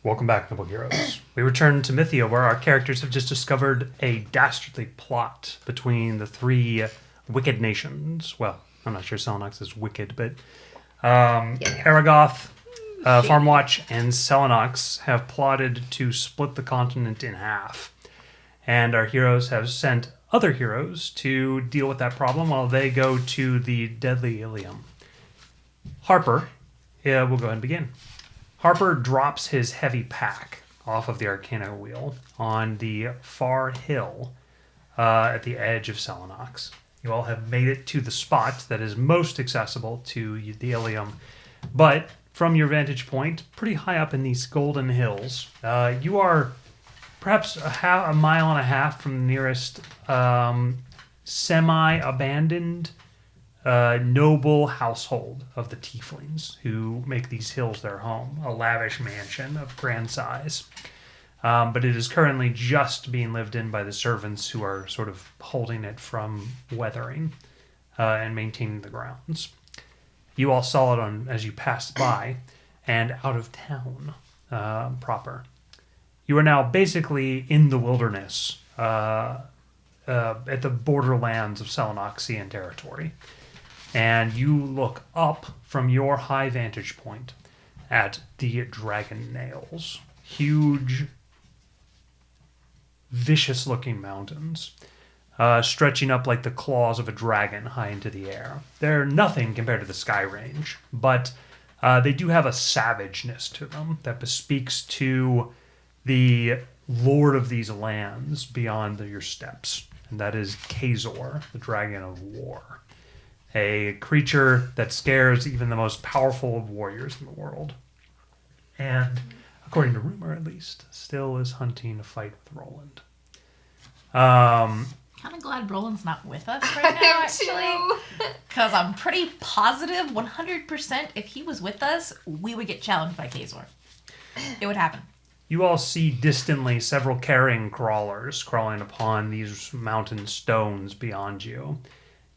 Welcome back, noble heroes. We return to Mythia, where our characters have just discovered a dastardly plot between the three wicked nations. Well, I'm not sure Selenox is wicked, but Aragoth, Farmwatch, and Selenox have plotted to split the continent in half. And our heroes have sent other heroes to deal with that problem while they go to the deadly Ilium. Harper, we'll go ahead and begin. Harper drops his heavy pack off of the Arcana wheel on the far hill at the edge of Selenox. You all have made it to the spot that is most accessible to the Ilium, but from your vantage point, pretty high up in these golden hills, you are perhaps a mile and a half from the nearest semi-abandoned noble household of the tieflings who make these hills their home, a lavish mansion of grand size. But it is currently just being lived in by the servants who are sort of holding it from weathering and maintaining the grounds. You all saw it as you passed by and out of town proper. You are now basically in the wilderness at the borderlands of Selenoxian territory. And you look up from your high vantage point at the dragon nails. Huge, vicious-looking mountains stretching up like the claws of a dragon high into the air. They're nothing compared to the sky range, but they do have a savageness to them that bespeaks to the lord of these lands beyond your steps, and that is Kazor, the dragon of war. A creature that scares even the most powerful of warriors in the world. And, according to rumor at least, still is hunting a fight with Roland. Kind of glad Roland's not with us right now, actually. Because I'm pretty positive, 100%, if he was with us, we would get challenged by Kazor. It would happen. You all see distantly several carrion crawlers crawling upon these mountain stones beyond you.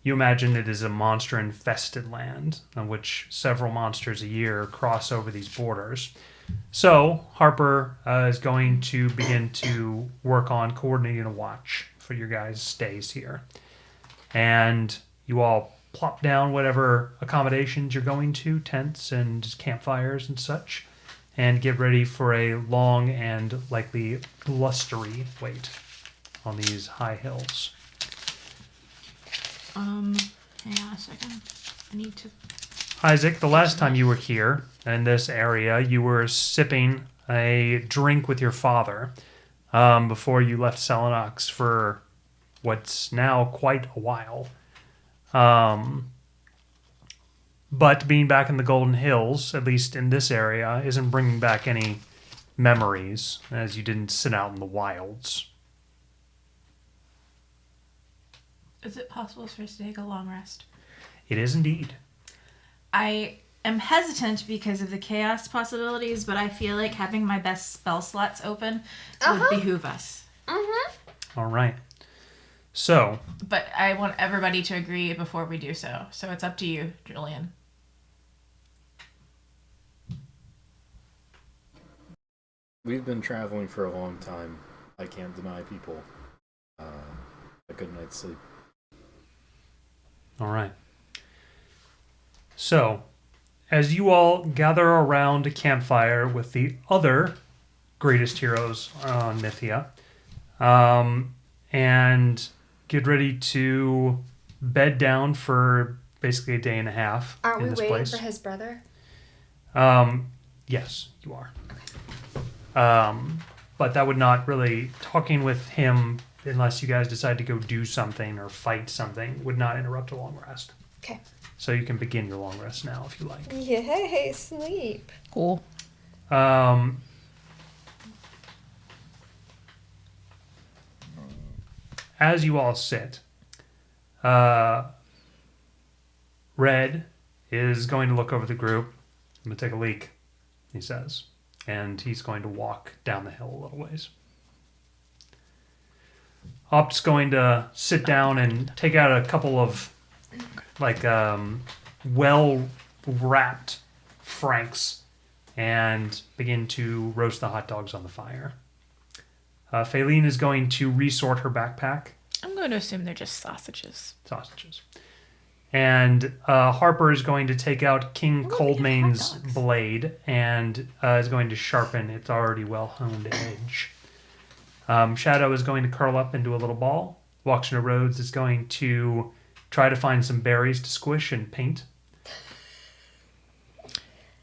You imagine it is a monster-infested land on which several monsters a year cross over these borders. So, Harper is going to begin to work on coordinating a watch for your guys' stays here. And you all plop down whatever accommodations you're going to, tents and campfires and such, and get ready for a long and likely blustery wait on these high hills. Hang on a second. I need to... Isaac, the last time you were here in this area, you were sipping a drink with your father before you left Selenox for what's now quite a while. But being back in the Golden Hills, at least in this area, isn't bringing back any memories, as you didn't sit out in the wilds. Is it possible for us to take a long rest? It is indeed. I am hesitant because of the chaos possibilities, but I feel like having my best spell slots open would behoove us. All right. So. But I want everybody to agree before we do so. So it's up to you, Julian. We've been traveling for a long time. I can't deny people a good night's sleep. All right. So, as you all gather around a campfire with the other greatest heroes on Mythia, and get ready to bed down for basically a day and a half Are in we this waiting place. for his brother? Yes, you are. Okay. But that would not really, talking with him, unless you guys decide to go do something or fight something, would not interrupt a long rest. Okay. So you can begin your long rest now if you like. Yay, sleep. Cool. As you all sit, Red is going to look over the group. I'm going to take a leak, he says. And he's going to walk down the hill a little ways. Opt's going to sit down and take out a couple of well-wrapped francs and begin to roast the hot dogs on the fire. Faylene is going to resort her backpack. I'm going to assume they're just sausages. And Harper is going to take out King We're looking at Coldmane's hot dogs. blade and is going to sharpen its already well-honed edge. Shadow is going to curl up into a little ball. Walks into Rhodes is going to try to find some berries to squish and paint.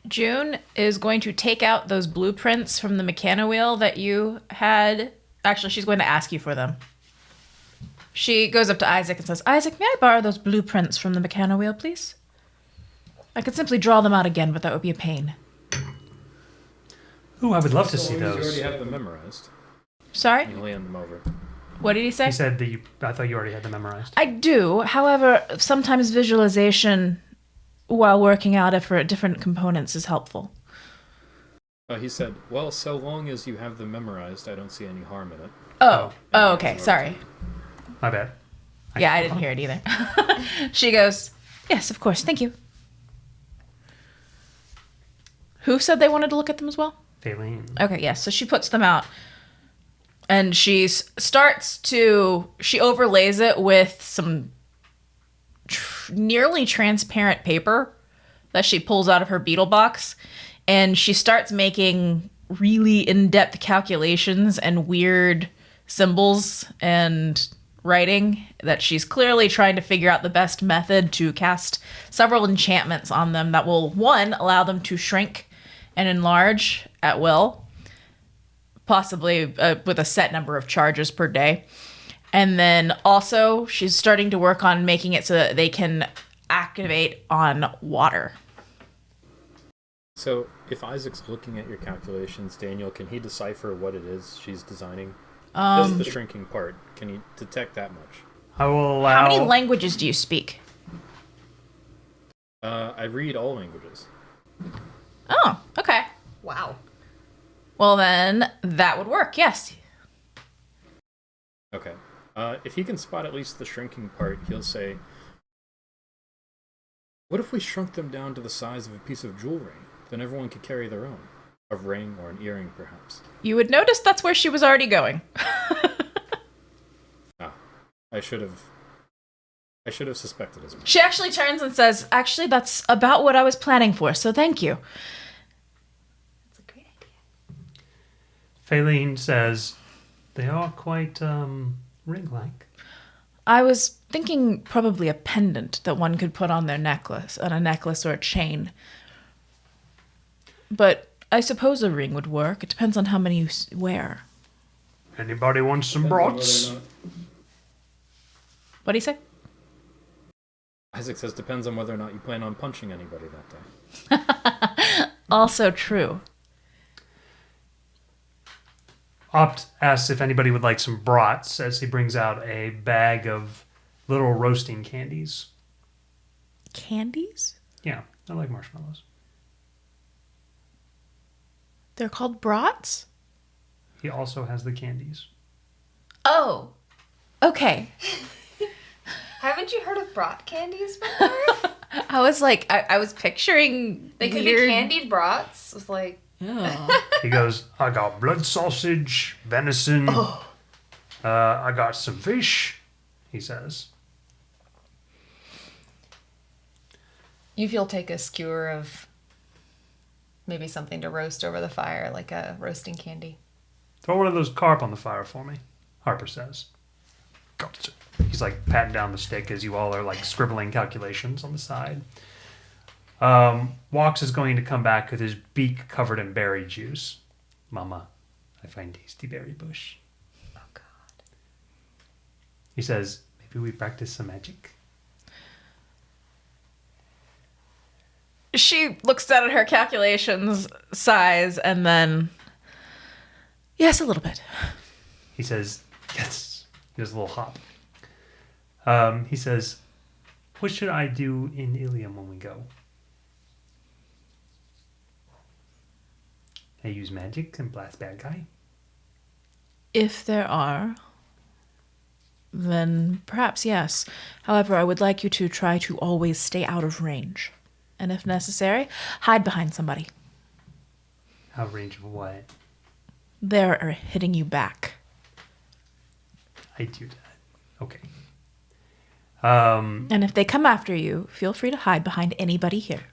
June is going to take out those blueprints from the mechano wheel that you had. Actually, she's going to ask you for them. She goes up to Isaac and says, Isaac, may I borrow those blueprints from the mechano wheel, please? I could simply draw them out again, but that would be a pain. Ooh, I would love to see You those. already have them memorized. Sorry? You can hand them over. What did he say? He said that I thought you already had them memorized. I do. However, sometimes visualization while working out for different components is helpful. He said, well, so long as you have them memorized, I don't see any harm in it. Oh, okay. Sorry. My bad. Yeah, I didn't hear it either. She goes, yes, of course. Thank you. Who said they wanted to look at them as well? Faylene. Okay, yes. So she puts them out. And she overlays it with some nearly transparent paper that she pulls out of her beetle box. And she starts making really in-depth calculations and weird symbols and writing that she's clearly trying to figure out the best method to cast several enchantments on them that will, one, allow them to shrink and enlarge at will, possibly with a set number of charges per day. And then also she's starting to work on making it so that they can activate on water. So, if Isaac's looking at your calculations, Daniel, can he decipher what it is she's designing? Just the shrinking part. Can he detect that much? I will allow... How many languages do you speak? I read all languages. Oh, okay. Wow. Well, then that would work, yes. Okay. If he can spot at least the shrinking part, he'll say, what if we shrunk them down to the size of a piece of jewelry? Then everyone could carry their own. A ring or an earring, perhaps. You would notice that's where she was already going. I should have suspected as much. She actually turns and says, actually, that's about what I was planning for, so thank you. That's a great idea. Faylene says, they are quite ring-like. I was thinking probably a pendant that one could put on their necklace, on a necklace or a chain. But I suppose a ring would work. It depends on how many you wear. Anybody want some brats? What do you say? Isaac says depends on whether or not you plan on punching anybody that day. Also true. Opt asks if anybody would like some brats as he brings out a bag of little roasting candies. Candies? Yeah, I like marshmallows. They're called brats? He also has the candies. Oh. Okay. Haven't you heard of brat candies before? I was like, I was picturing They could weird... be candied brats with like... Oh. He goes, I got blood sausage, venison, I got some fish, he says. If you'll take a skewer of maybe something to roast over the fire, like a roasting candy. Throw one of those carp on the fire for me, Harper says. Gotcha. He's like patting down the stick as you all are like scribbling calculations on the side. Walks is going to come back with his beak covered in berry juice. Mama, I find tasty berry bush. Oh, God. He says, maybe we practice some magic. She looks down at her calculations, sighs, and then... Yes, a little bit. He says, yes. He does a little hop. He says, what should I do in Ilium when we go? I use magic and blast bad guy. If there are, then perhaps yes. However, I would like you to try to always stay out of range. And if necessary, hide behind somebody. Out of range of what? They're hitting you back. I do that. Okay. And if they come after you, feel free to hide behind anybody here.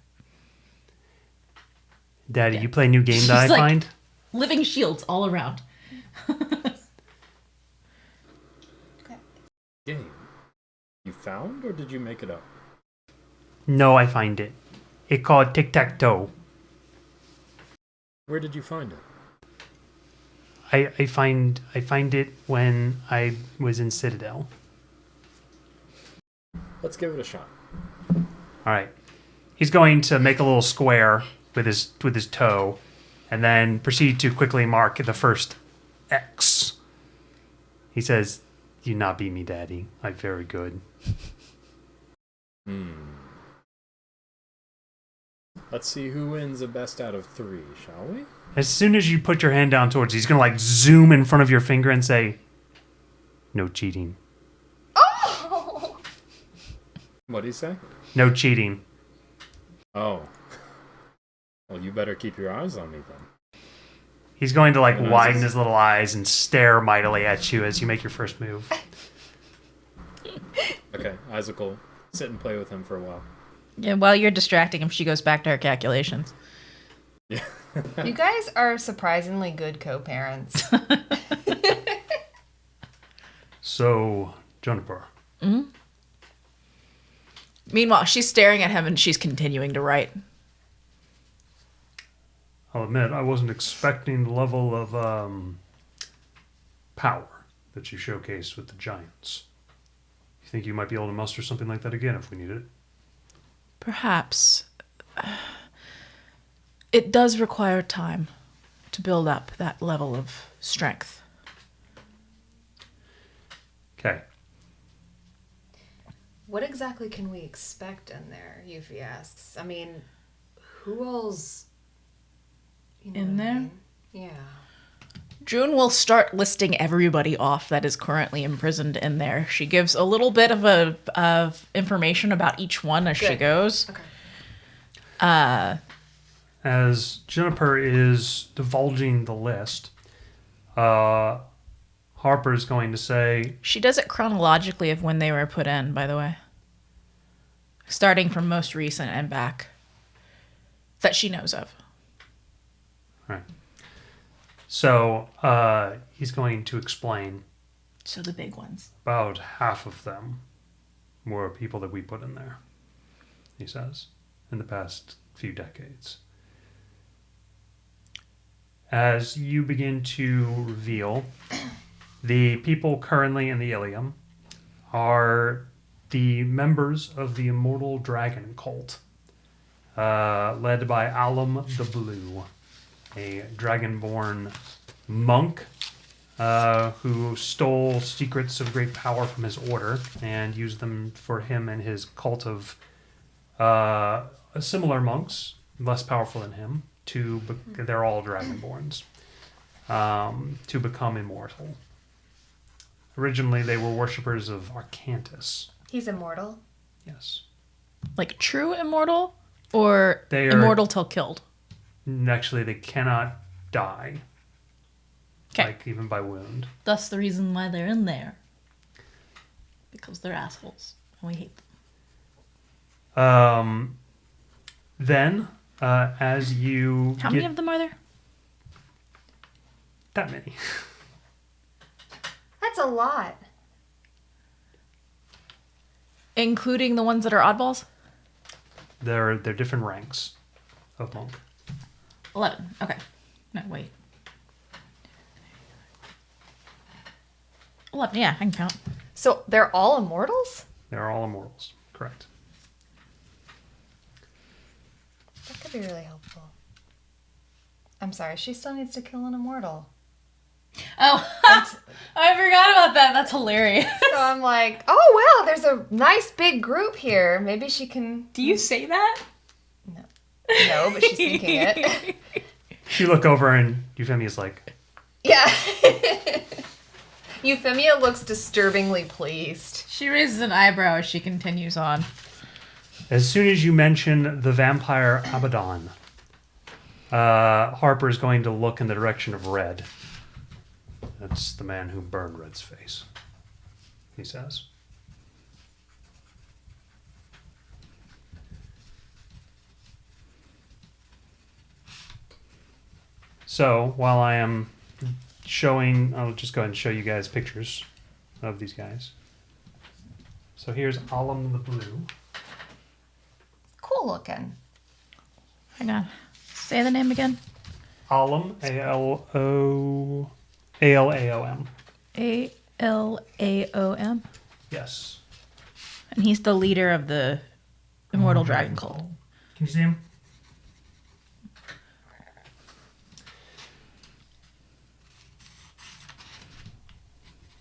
Daddy, you play a new game that I She's like- find? Living shields all around. Game. You found, or did you make it up? No, I find it. It called tic-tac-toe. Where did you find it? I find it when I was in Citadel. Let's give it a shot. All right. He's going to make a little square with his toe, and then proceed to quickly mark the first X. He says, "You not beat me, Daddy. I'm very good." Let's see who wins the best out of 3, shall we? As soon as you put your hand down towards it, he's going to like zoom in front of your finger and say, "No cheating. Oh! What'd he say? No cheating." Oh. Well, you better keep your eyes on me then. He's going to like And widen eyes- his little eyes and stare mightily at you as you make your first move. Okay, Isaac will sit and play with him for a while. Yeah, while you're distracting him, she goes back to her calculations. Yeah. You guys are surprisingly good co-parents. So, Juniper. Meanwhile, she's staring at him and she's continuing to write. I'll admit, I wasn't expecting the level of power that you showcased with the giants. You think you might be able to muster something like that again if we needed it? Perhaps. It does require time to build up that level of strength. Okay. What exactly can we expect in there, Yuffie asks. I mean, who else... You know In what I there? mean? Yeah. June will start listing everybody off that is currently imprisoned in there. She gives a little bit of information about each one as she Good. goes. Okay. As Juniper is divulging the list, Harper is going to say, She does it chronologically of when they were put in, by the way. Starting from most recent and back. That she knows of. right. So he's going to explain So the big ones. about half of them were people that we put in there, he says, in the past few decades. As you begin to reveal, the people currently in the Ilium are the members of the Immortal Dragon Cult, led by Alum the Blue, a dragonborn monk who stole secrets of great power from his order and used them for him and his cult of similar monks, less powerful than him, they're all dragonborns, to become immortal. Originally, they were worshippers of Arcantus. He's immortal. Yes. Like true immortal? Or They are- immortal till killed? Actually, they cannot die, Okay. like even by wound. That's the reason why they're in there. Because they're assholes. And we hate them. Then, as you How get many of them are there? that many, That's a lot. Including the ones that are oddballs? they're different ranks of monk. 11. Okay. No, wait. 11. Yeah, I can count. So they're all immortals? They're all immortals, correct? That could be really helpful. I'm sorry, she still needs to kill an immortal. Oh, I forgot about that. That's hilarious. So I'm like, oh wow, there's a nice big group here. Maybe she can... Do you say that? No, but she's thinking it. You look over and Euphemia's like, Yeah. Euphemia looks disturbingly pleased. She raises an eyebrow as she continues on. as soon as you mention the vampire Abaddon, Harper's going to look in the direction of Red. That's the man who burned Red's face, he says. So, while I am showing, I'll just go ahead and show you guys pictures of these guys. So here's Alum the Blue. Cool looking. Hang on. Say the name again. Alum, A-L-O... A-L-A-O-M. A-L-A-O-M. Yes. And he's the leader of the Immortal Dragon Cult. Can you see him?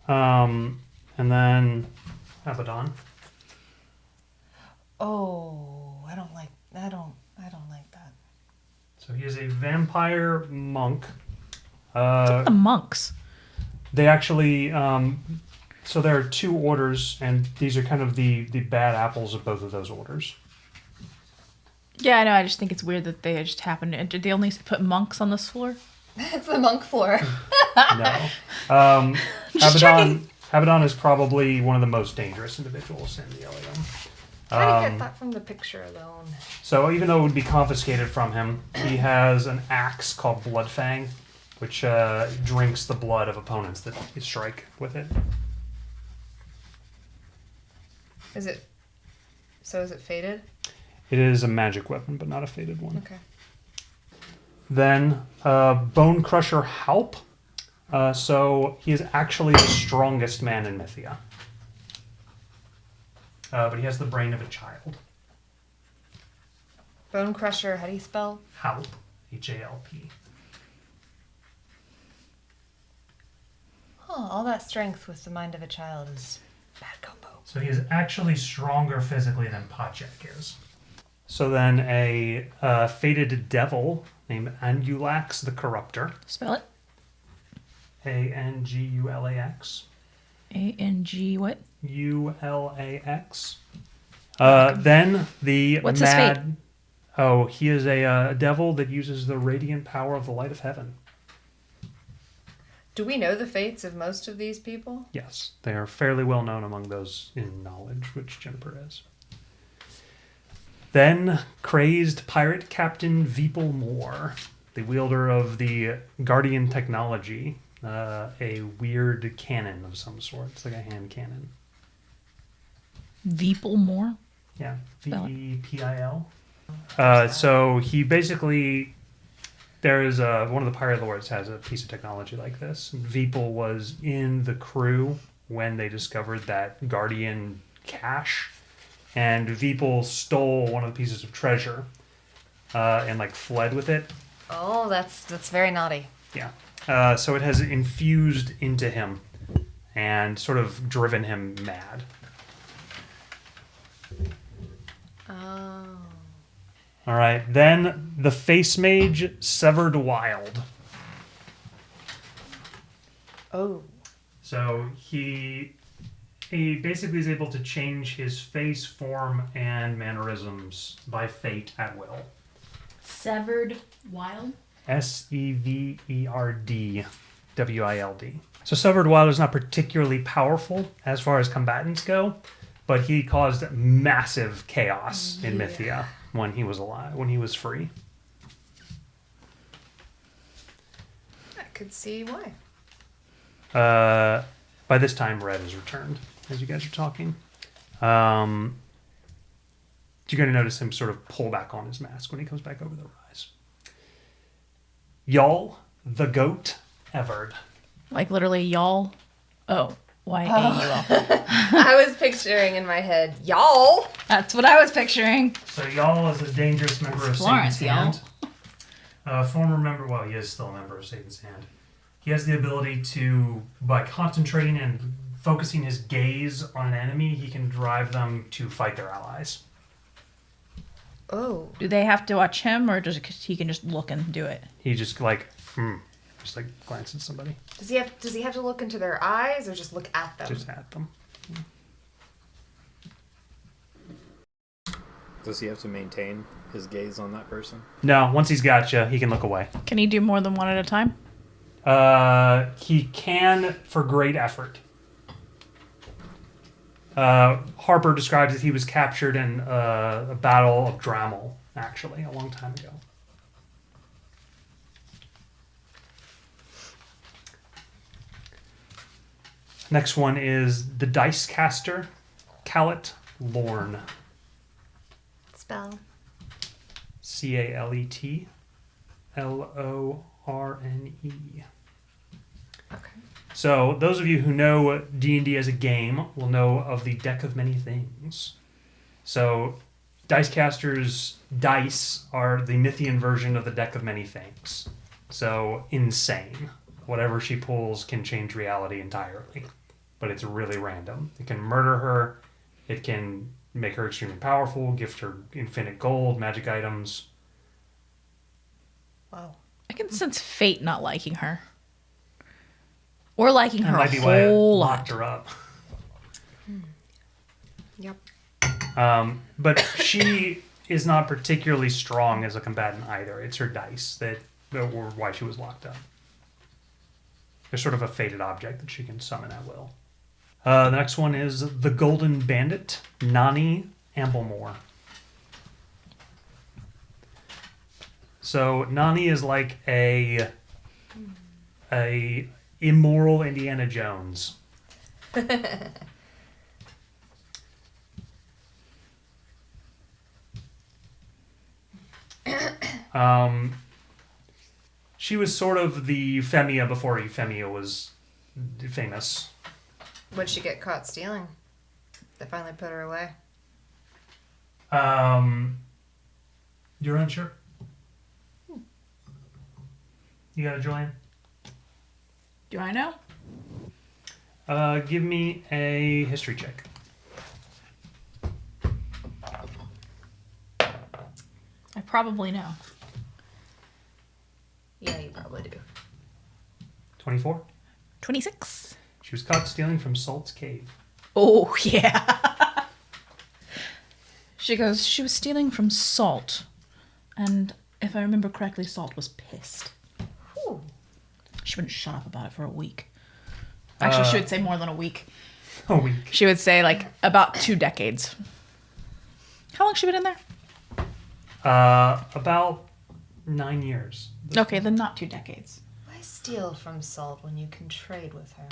And then Abaddon. Oh, I don't like that. So he is a vampire monk. The monks. They actually, so there are two orders, and these are kind of the bad apples of both of those orders. Yeah, I know. I just think it's weird that they just happened to. Did they only put monks on this floor? It's the monk floor. No. Abaddon is probably one of the most dangerous individuals in the Ilium. How do you get that from the picture alone? So even though it would be confiscated from him, he has an axe called Bloodfang, which drinks the blood of opponents that you strike with it. Is it faded? It is a magic weapon, but not a faded one. Okay. Then Bone Crusher Halp. So he is actually the strongest man in Mythia. But he has the brain of a child. Bone Crusher, how do you spell? Halp. H-A-L-P. Huh, all that strength with the mind of a child is bad combo. So he is actually stronger physically than Pacek is. So then a fated devil named Angulax the Corruptor. Spell it. A-N-G-U-L-A-X. A-N-G what? U-L-A-X. Then the What's his fate? Oh, he is a devil that uses the radiant power of the light of heaven. Do we know the fates of most of these people? Yes, they are fairly well known among those in knowledge, which Jennifer is. Then crazed pirate captain Veeple Moore, the wielder of the Guardian technology, a weird cannon of some sort. It's like a hand cannon. Veeple Moore? Yeah, Spell it. V-E-P-I-L. So he basically, there is one of the pirate lords has a piece of technology like this. Veeple was in the crew when they discovered that Guardian cache, and Veeple stole one of the pieces of treasure and like fled with it. Oh, that's very naughty. Yeah. So it has infused into him and sort of driven him mad. Oh. All right. Then the face mage Severed Wild. Oh. So he basically is able to change his face, form, and mannerisms by fate at will. Severed Wild? S-E-V-E-R-D-W-I-L-D. So Severed Wild is not particularly powerful as far as combatants go, but he caused massive chaos in Mythia when he was alive, when he was free. I could see why. By this time, Red has returned, as you guys are talking. You're going to notice him sort of pull back on his mask when he comes back over the rise. Y'all, the goat, Everard. Like literally y'all? Oh, Y-A-U-L. I was picturing in my head, y'all. That's what I was picturing. So y'all is a dangerous member of Florence, Satan's Hand. Former member, well, he is still a member of Satan's Hand. He has the ability to, by concentrating and focusing his gaze on an enemy, he can drive them to fight their allies. Oh. Do they have to watch him, or just he can just look and do it? He just just like glance at somebody. Does he have to look into their eyes or just look at them? Just at them. Does he have to maintain his gaze on that person? No, once he's got you, he can look away. Can he do more than one at a time? He can for great effort. Harper describes that he was captured in a battle of Dremel, actually, a long time ago. Next one is the Dice Caster, Calet Lorne. Spell. Calet Lorne. Okay. So those of you who know D&D as a game will know of the Deck of Many Things. So Dice Caster's dice are the Mythian version of the Deck of Many Things. So insane. Whatever she pulls can change reality entirely. But it's really random. It can murder her. It can make her extremely powerful, gift her infinite gold, magic items. Wow. I can sense fate not liking her. Or liking That her might be a why it whole locked lot. her up. Yep. But she is not particularly strong as a combatant either. It's her dice that were why she was locked up. They're sort of a fated object that she can summon at will. The next one is the Golden Bandit, Nani Amblemore. So Nani is like a immoral Indiana Jones. She was sort of the Euphemia before Euphemia was famous. What'd she get caught stealing? They finally put her away. You're unsure? You got it, Julian? Do I know? Give me a history check. I probably know. Yeah, you probably do. 24. 26. She was caught stealing from Salt's cave. Oh, yeah. She goes, she was stealing from Salt. And if I remember correctly, Salt was pissed. Whew. She wouldn't shut up about it for a week. Actually, she would say more than a week. A week. She would say, like, about 2 decades. How long has she been in there? About 9 years. Okay, then not 2 decades. Why steal from Salt when you can trade with her?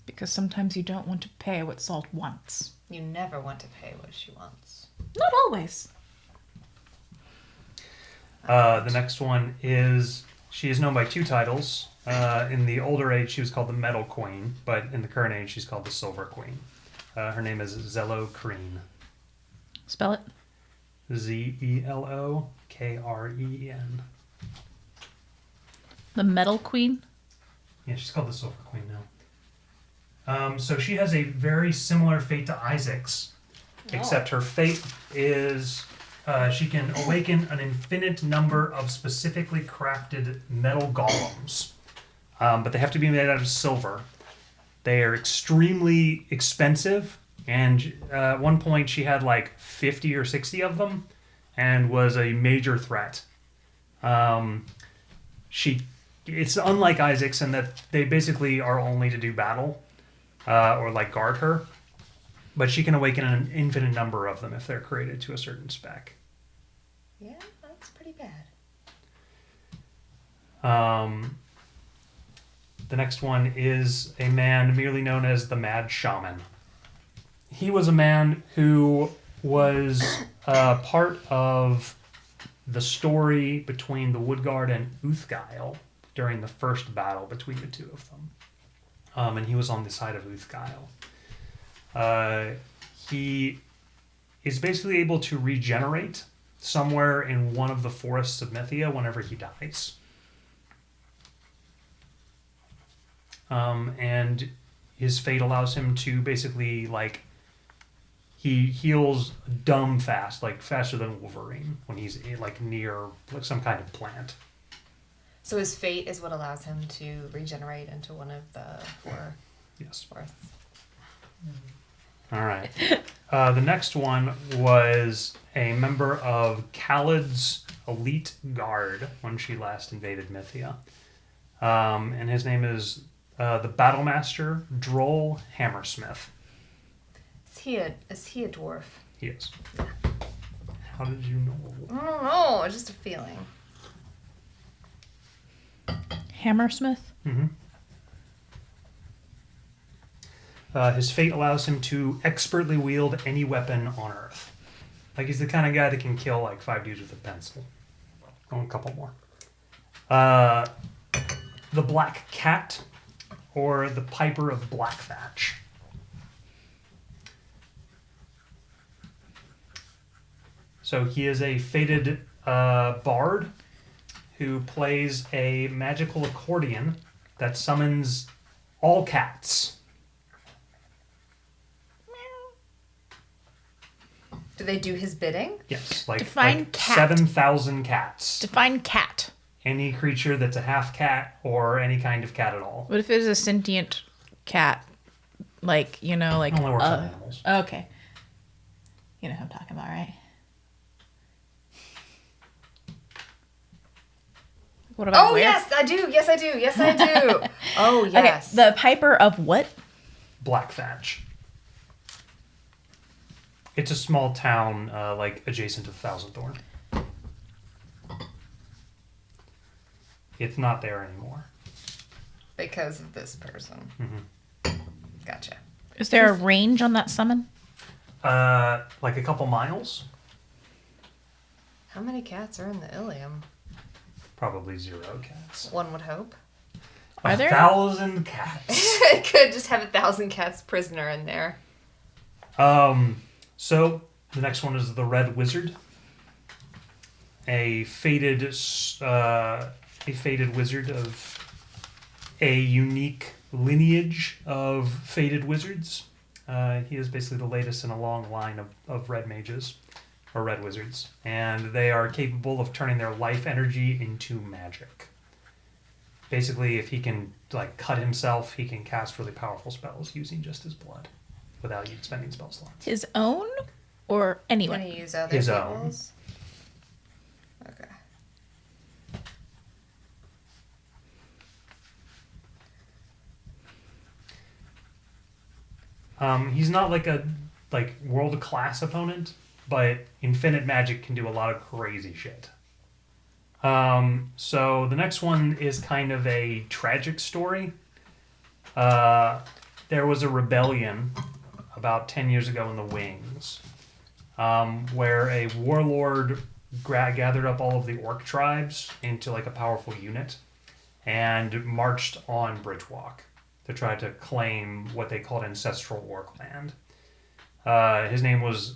Because sometimes you don't want to pay what Salt wants. You never want to pay what she wants. Not always. The next one is, she is known by 2 titles. In the older age, she was called the Metal Queen, but in the current age, she's called the Silver Queen. Her name is Zello Kreen. Spell it. Zelokren. The Metal Queen. Yeah, she's called the Silver Queen now. So she has a very similar fate to Isaac's, except her fate is she can awaken an infinite number of specifically crafted metal golems, but they have to be made out of silver. They are extremely expensive, and at one point she had like 50 or 60 of them and was a major threat. It's unlike Isaac's in that they basically are only to do battle or like guard her, but she can awaken an infinite number of them if they're created to a certain spec. Yeah, that's pretty bad. The next one is a man merely known as the Mad Shaman. He was a man who was part of the story between the Woodguard and Uthgail during the first battle between the 2 of them. And he was on the side of Uthgail. He is basically able to regenerate somewhere in one of the forests of Mythia whenever he dies. And his fate allows him to basically, like, he heals dumb fast, like faster than Wolverine when he's like near like some kind of plant. So his fate is what allows him to regenerate into one of the 4 Yes. forests. All right. The next one was a member of Khaled's elite guard when she last invaded Mythia. And his name is the Battlemaster Droll Hammersmith. Is he a dwarf? He is. How did you know? I don't know. It's just a feeling. Hammersmith? Mm-hmm. His fate allows him to expertly wield any weapon on Earth. Like, he's the kind of guy that can kill, like, 5 dudes with a pencil. Oh, a couple more. The Black Cat, or the Piper of Blackfatch. So he is a fated bard who plays a magical accordion that summons all cats. Do they do his bidding? Yes, like, Define like cat. 7,000 cats. Define cat. Any creature that's a half cat or any kind of cat at all. What if it was a sentient cat? Like, you know, like... Only works on animals. Okay. You know who I'm talking about, right? What about where? Yes, I do. Yes, I do. Yes, I do. Oh, yes. Okay, the Piper of what? Blackfatch. It's a small town, like, adjacent to Thousand Thorn. It's not there anymore. Because of this person. Mm-hmm. Gotcha. Is there a range on that summon? Like a couple miles? How many cats are in the Ilium? Probably 0 cats. One would hope. Are there? 1,000 cats. It could just have 1,000 cats prisoner in there. So the next one is the Red Wizard, a fated wizard of a unique lineage of fated wizards. He is basically the latest in a long line of red mages, or red wizards, and they are capable of turning their life energy into magic. Basically, if he can like cut himself, he can cast really powerful spells using just his blood, without spending spell slots. His own or anyone? Can he use other His people's? Okay. He's not like a world class opponent, but Infinite Magic can do a lot of crazy shit. So the next one is kind of a tragic story. There was a rebellion about 10 years ago in the Wings, where a warlord gathered up all of the orc tribes into like a powerful unit and marched on Bridgewalk to try to claim what they called ancestral orc land. His name was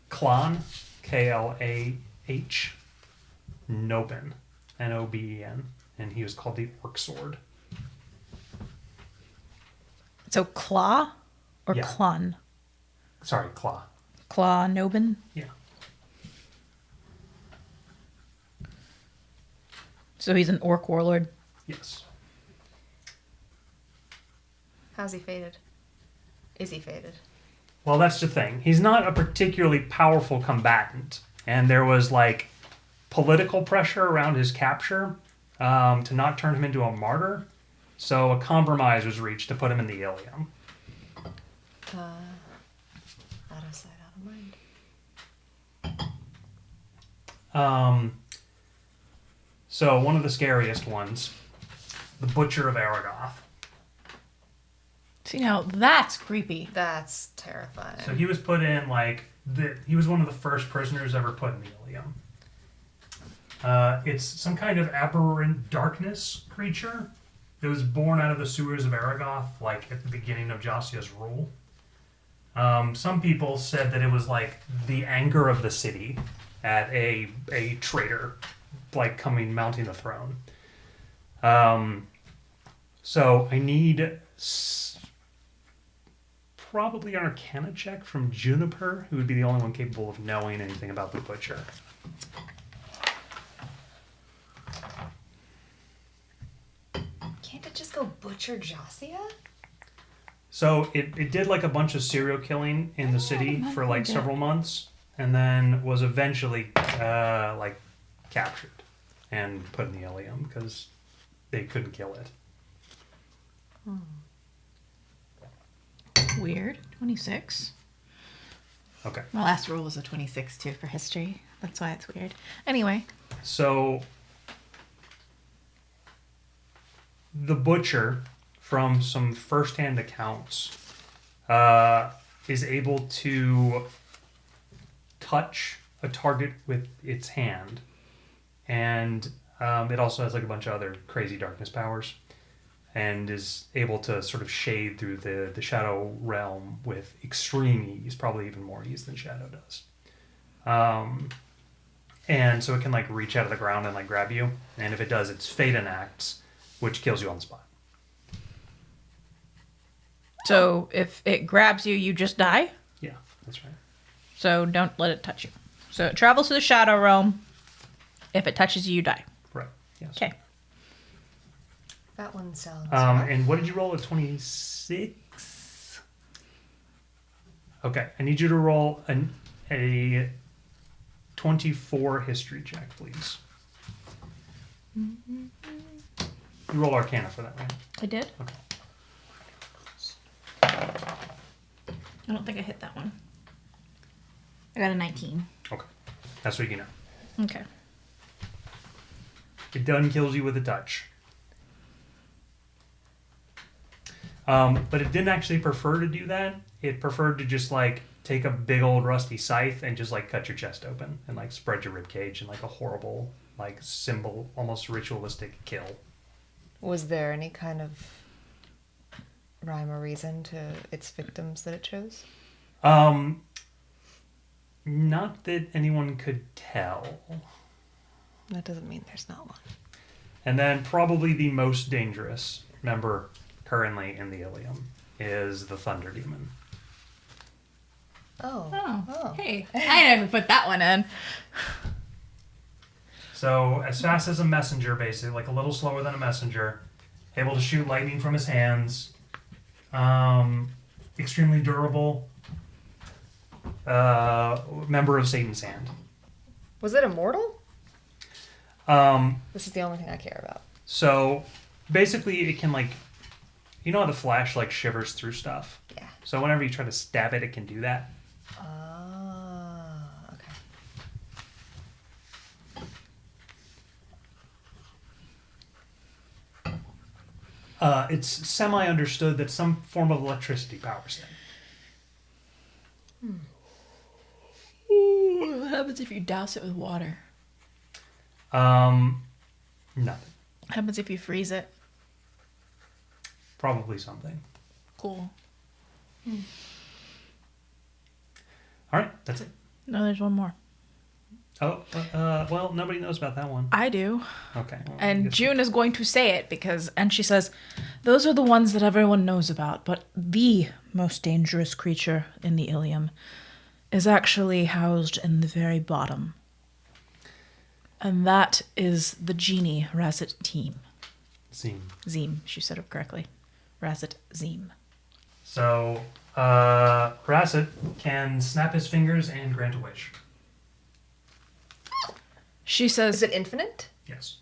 Klan, K-L-A-H, Noben, N-O-B-E-N, and he was called the Orc Sword. So Claw or Yeah. Klon? Sorry, Claw. Claw Nobin? Yeah. So he's an orc warlord. Yes. How's he fated? Is he fated? Well, that's the thing. He's not a particularly powerful combatant, and there was like political pressure around his capture to not turn him into a martyr. So a compromise was reached to put him in the Ilium. Out of sight, out of mind. So one of the scariest ones, the Butcher of Aragoth. See, now that's creepy. That's terrifying. So he was put in he was one of the first prisoners ever put in the Ilium. It's some kind of aberrant darkness creature that was born out of the sewers of Aragoth, like at the beginning of Josiah's rule. Some people said that it was like the anger of the city at a traitor, like mounting the throne. So I need probably an Arcana check from Juniper, who would be the only one capable of knowing anything about the Butcher. Can't it just go Butcher Josiah? So it did like a bunch of serial killing in the city for like several months, and then was eventually like captured and put in the Ilium because they couldn't kill it. Weird. 26. Okay. My last roll was a 26 too for history. That's why it's weird. Anyway. So the butcher, from some first-hand accounts, is able to touch a target with its hand, and it also has like a bunch of other crazy darkness powers, and is able to sort of shade through the shadow realm with extreme ease, probably even more ease than Shadow does. And so it can like reach out of the ground and like grab you, and if it does, it's Fate enacts, which kills you on the spot. So if it grabs you, you just die? Yeah, that's right. So don't let it touch you. So it travels to the shadow realm. If it touches you, you die. Right. Yes. Okay. That one sounds. And what did you roll? A 26? Okay. I need you to roll a 24 history check, please. You roll Arcana for that, right? I did? Okay. I don't think I hit that one. I got a 19. Okay. That's what you know. Okay. It done kills you with a touch. But it didn't actually prefer to do that. It preferred to just like take a big old rusty scythe and just like cut your chest open and like spread your rib cage in like a horrible like symbol, almost ritualistic kill. Was there any kind of rhyme or reason to its victims that it chose? Not that anyone could tell. That doesn't mean there's not one. And then probably the most dangerous member currently in the Ilium is the Thunder Demon. Oh. Hey, I never put that one in. So as fast as a messenger, basically, like a little slower than a messenger, able to shoot lightning from his hands, extremely durable, member of Satan's Hand. Was it immortal? This is the only thing I care about. So basically it can like, you know how the Flash like shivers through stuff? Yeah. So whenever you try to stab it, it can do that. Okay. It's semi-understood that some form of electricity powers it. Ooh, what happens if you douse it with water? Nothing. What happens if you freeze it? Probably something. Cool. All right, that's it. No, there's one more. Oh, well, nobody knows about that one. I do. Okay. Well, I And guess- June is going to say it and she says, those are the ones that everyone knows about, but the most dangerous creature in the Ilium is actually housed in the very bottom. And that is the genie Razit Team. Zim, she said it correctly. Razit Zim. So, Rasset can snap his fingers and grant a wish. She says, Is it infinite? Yes.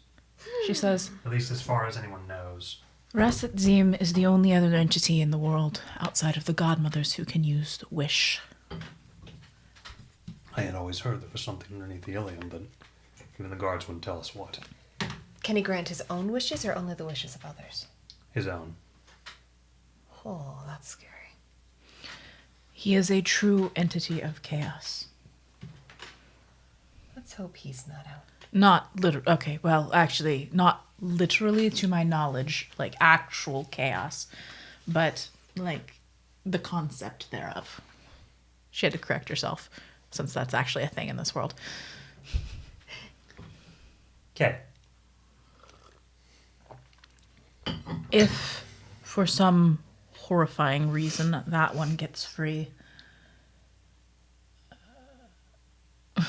she says, At least as far as anyone knows. Razit Zim is the only other entity in the world outside of the godmothers who can use the wish. I had always heard there was something underneath the Ilium, but even the guards wouldn't tell us what. Can he grant his own wishes or only the wishes of others? His own. Oh, that's scary. He is a true entity of chaos. Let's hope he's not out. Not literally. Okay, well, actually, not literally to my knowledge, like actual chaos, but like the concept thereof. She had to correct herself, since that's actually a thing in this world. Okay. If, for some horrifying reason, that one gets free,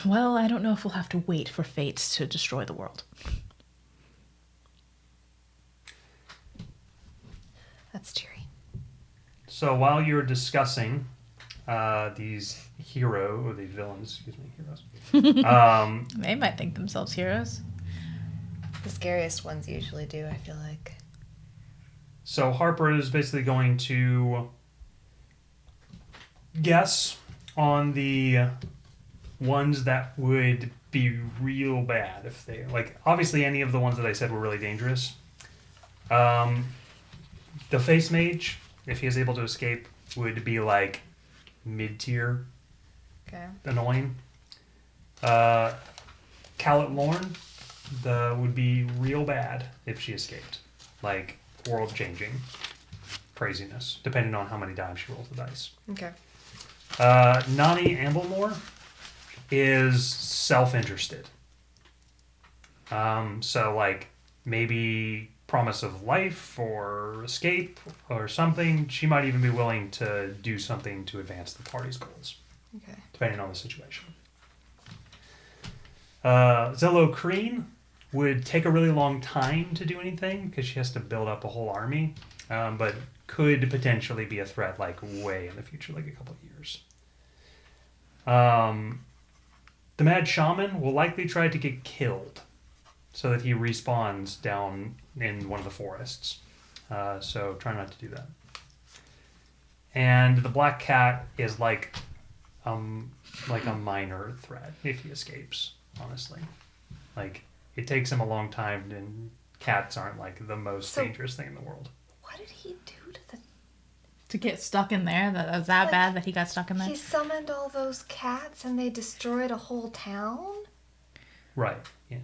well, I don't know if we'll have to wait for fate to destroy the world. That's cheery. So while you're discussing these villains, heroes. They might think themselves heroes. The scariest ones usually do, I feel like. So Harper is basically going to guess on the ones that would be real bad if they obviously any of the ones that I said were really dangerous. The face mage, if he is able to escape, would be like mid-tier. Okay. Annoying. Callett Lorne, would be real bad if she escaped. Like world-changing craziness, depending on how many times she rolls the dice. Okay. Nani Amblemore is self-interested. So maybe promise of life or escape or something. She might even be willing to do something to advance the party's goals. Okay. Depending on the situation. Zillow Crean would take a really long time to do anything because she has to build up a whole army, but could potentially be a threat way in the future, a couple of years. The Mad Shaman will likely try to get killed so that he respawns down in one of the forests. So try not to do that. And the Black Cat is like a minor threat if he escapes, honestly. It takes him a long time, and cats aren't the most dangerous thing in the world. What did he do to the... To get stuck in there? That was that bad that he got stuck in there? He summoned all those cats and they destroyed a whole town? Right, yeah.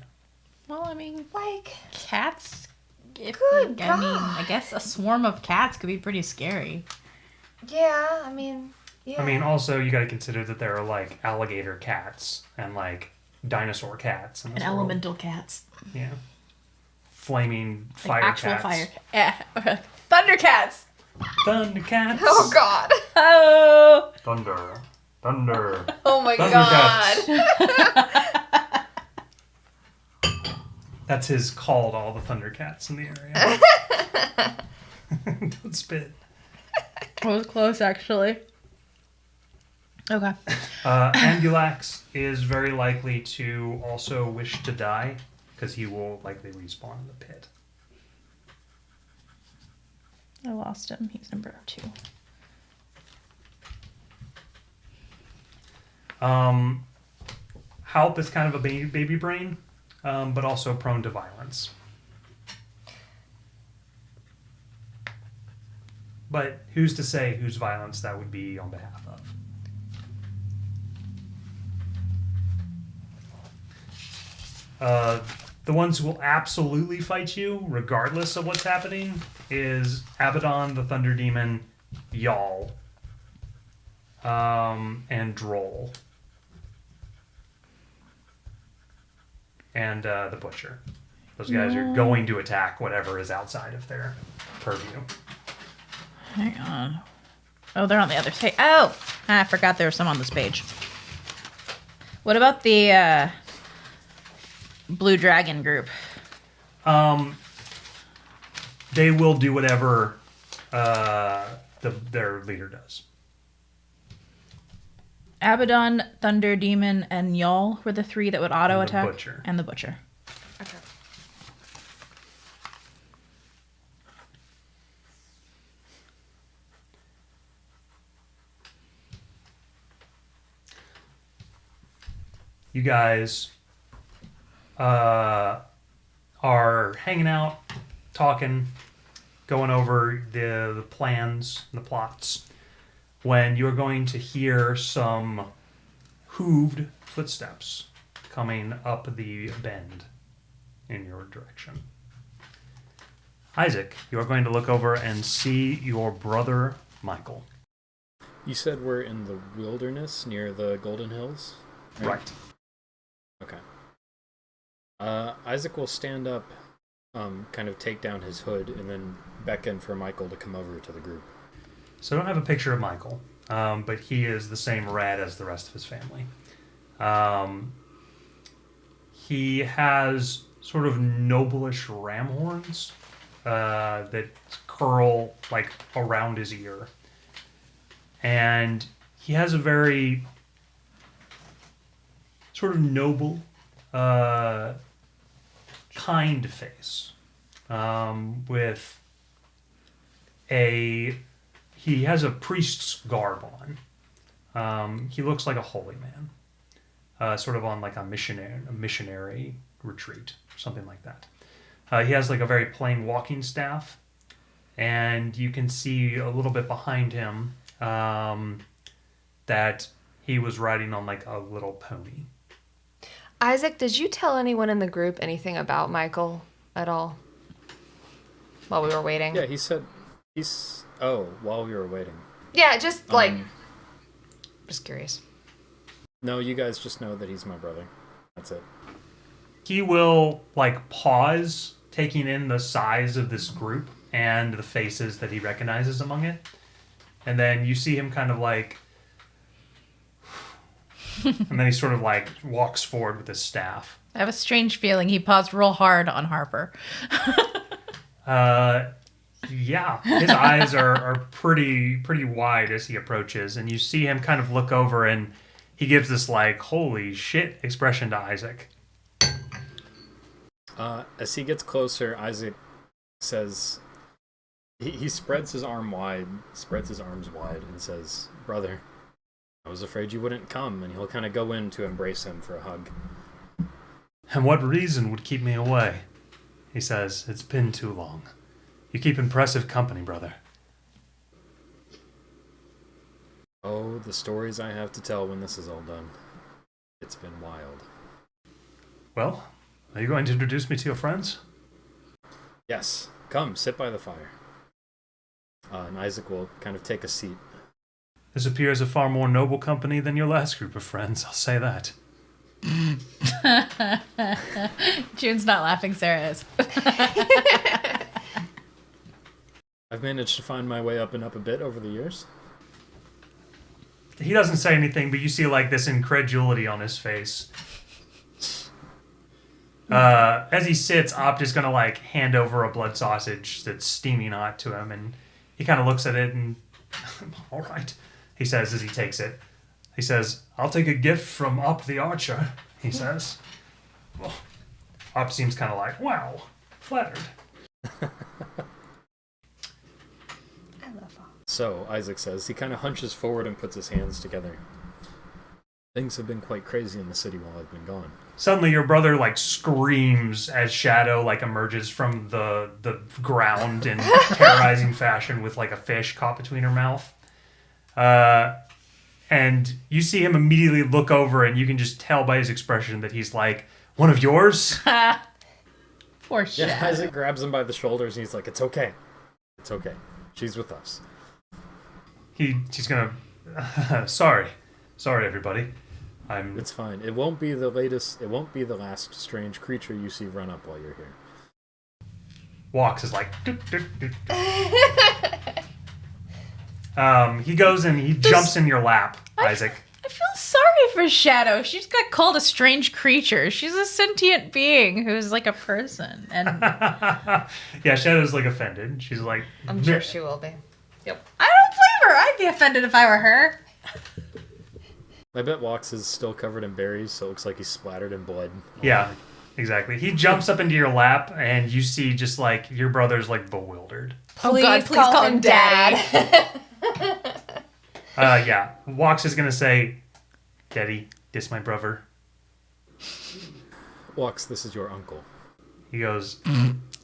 Well, I mean, cats... God. I guess a swarm of cats could be pretty scary. Yeah. I mean, also, you gotta consider that there are, alligator cats and, dinosaur cats in this world. Elemental cats. Yeah. Flaming fire actual cats. fire. Yeah. Thundercats. Thundercats. Oh, God. Oh. Thunder. Oh, my Thundercats. God. That's his call to all the Thundercats in the area. Don't spit. That was close, actually. Okay. Ambulax is very likely to also wish to die because he will likely respawn in the pit. I lost him. He's number 2. Halp is kind of a baby brain, but also prone to violence. But who's to say whose violence that would be on behalf of? The ones who will absolutely fight you, regardless of what's happening, is Abaddon, the Thunder Demon, Y'all, and Droll. And the Butcher. Those guys are going to attack whatever is outside of their purview. Hang on. Oh, they're on the other page. Oh! I forgot there was some on this page. What about the Blue Dragon group? They will do whatever their leader does. Abaddon, Thunder Demon, and Y'all were the 3 that would auto attack. Butcher. And the Butcher. Okay. You guys are hanging out, talking, going over the plans, the plots, when you're going to hear some hooved footsteps coming up the bend in your direction. Isaac, you're going to look over and see your brother, Michael. You said we're in the wilderness near the Golden Hills? Right. Okay. Isaac will stand up, kind of take down his hood, and then beckon for Michael to come over to the group. So I don't have a picture of Michael, but he is the same rat as the rest of his family. He has sort of noblish ram horns that curl around his ear, and he has a very sort of noble, kind face, with he has a priest's garb on. He looks like a holy man, sort of on like a missionary retreat, something like that. He has like a very plain walking staff, and you can see a little bit behind him that he was riding on like a little pony. Isaac, did you tell anyone in the group anything about Michael at all while we were waiting? Yeah, he said while we were waiting. Yeah, just just curious. No, you guys just know that he's my brother. That's it. He will like pause, taking in the size of this group and the faces that he recognizes among it. And then you see him kind of like and then he sort of like walks forward with his staff. I have a strange feeling he paused real hard on Harper. Yeah, his eyes are pretty wide as he approaches, and you see him kind of look over, and he gives this like holy shit expression to Isaac. As he gets closer, Isaac says, he spreads his arms wide, and says, "Brother, I was afraid you wouldn't come," and he'll kind of go in to embrace him for a hug. And what reason would keep me away? He says, "It's been too long. You keep impressive company, brother." Oh, the stories I have to tell when this is all done. It's been wild. Well, are you going to introduce me to your friends? Yes, come, sit by the fire. And Isaac will kind of take a seat. This appears a far more noble company than your last group of friends, I'll say that. June's not laughing, Sarah is. I've managed to find my way up and up a bit over the years. He doesn't say anything, but you see like this incredulity on his face. As he sits, Opt is going to like hand over a blood sausage that's steaming hot to him, and he kind of looks at it and, all right, he says as he takes it. He says, "I'll take a gift from Opt the Archer," he says. Well, Opt seems kind of like, wow, flattered. So, Isaac says, he kind of hunches forward and puts his hands together. Things have been quite crazy in the city while I've been gone. Suddenly your brother like screams as Shadow like emerges from the ground in terrorizing fashion with like a fish caught between her mouth. And you see him immediately look over, and you can just tell by his expression that he's like, "One of yours?" Poor Shadow. Yeah, Isaac grabs him by the shoulders and he's like, "It's okay. It's okay. She's with us." He's gonna sorry everybody. It's fine. It won't be the last strange creature you see run up while you're here. Walks is like doot, doot, doot, doot. He goes and he jumps in your lap, Isaac. I feel sorry for Shadow. She's got called a strange creature. She's a sentient being who's like a person. And yeah, Shadow's like offended. She's like, I'm sure she will be. Yep. I don't blame her. I'd be offended if I were her. I bet Walks is still covered in berries, so it looks like he's splattered in blood. Yeah, exactly. He jumps up into your lap, and you see just like your brother's like bewildered. Please call him Daddy. Yeah, Walks is gonna say, "Daddy, this my brother." Walks, this is your uncle. He goes,